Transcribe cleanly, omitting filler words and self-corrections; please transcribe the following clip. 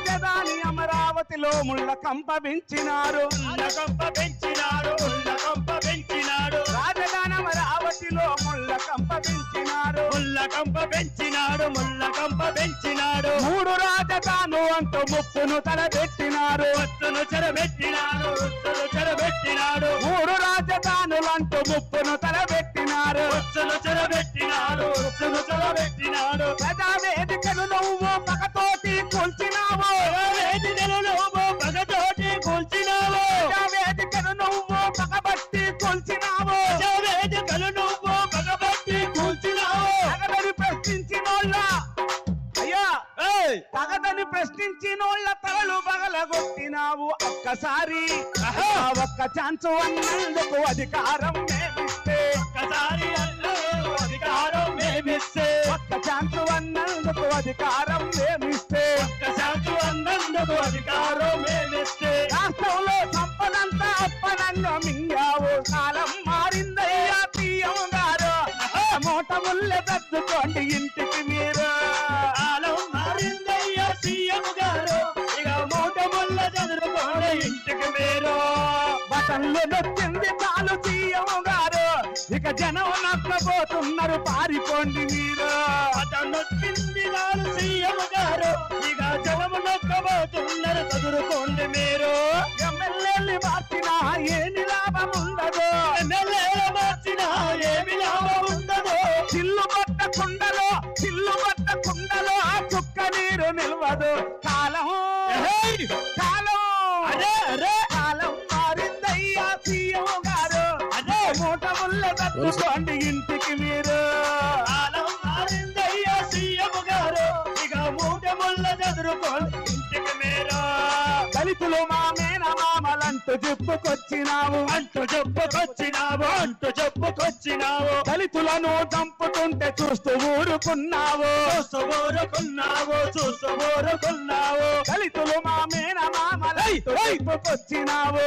రాజధాని అమరావతిలో ముళ్ళ కంప పెంచినారు రాజధాని అమరావతిలో ముళ్ళ కంప పెంచినాడు మూడు రాజధాను అంటూ ముప్పును తలబెట్టినారు మూడు రాజధానులంటూ ముప్పును తలబెట్టినారు ప్రజావేదికను నువ్వు పగతోటి కూల్చినావు ప్రజావేదికను నువ్వు పగబట్టి కూల్చినావు తగదని ప్రశ్నించినోళ్ళ అయ్యా తగదని ప్రశ్నించినోళ్ళ తలలు పగలగొట్టినావు ఒక్కసారి ఒక్క ఛాన్స్ అన్నందుకు అధికారం మేమిస్తే ఒక్క ఛాన్స్ అన్నందుకు అధికారం మేమిస్తే రాష్ట్రంలో సంపదంతా అప్పనంగా మింగావు కాలం మారిందయ్యా సీఎం గారు మూట ముళ్ళ దద్దుకోండి ఇంటికి మీరు కాలం మారిందయ్యా సీఎం గారు ఇక మూట ముళ్ళ చదువుకోండి ఇంటికి మీరు బటన్లు నొచ్చింది చాలు సీఎం గారు ఇక జనం నష్టపోతున్నారు పారిపోండి మీరు బటన్ నొచ్చింది చాలు సీఎం గారు ఇక జనం నష్టపోతున్నారు చదువుకోండి మీరు ఎమ్మెల్యేలు మార్చినా ఏమి లాభం ఉండదు చిల్లు పట్ట కుండలో ఆ చుక్క నీరు నిల్వదు కాలం మారిందయ్యా సీఎం గారు మూట ముళ్ళ తట్టుకోండి ఇంటికి మీరు కాలం మారిందయ్యా సీఎం గారు ఇక మూట ముళ్ళ చదువుకోండి ఇంటికి మీరు దళితులు మా మేనమామలంటూ చెప్పుకొచ్చినావు దళితులను చంపుతుంటే చూస్తూ ఊరుకున్నావు దళితులు మా మేనమామలంటూ చెప్పుకొచ్చినావు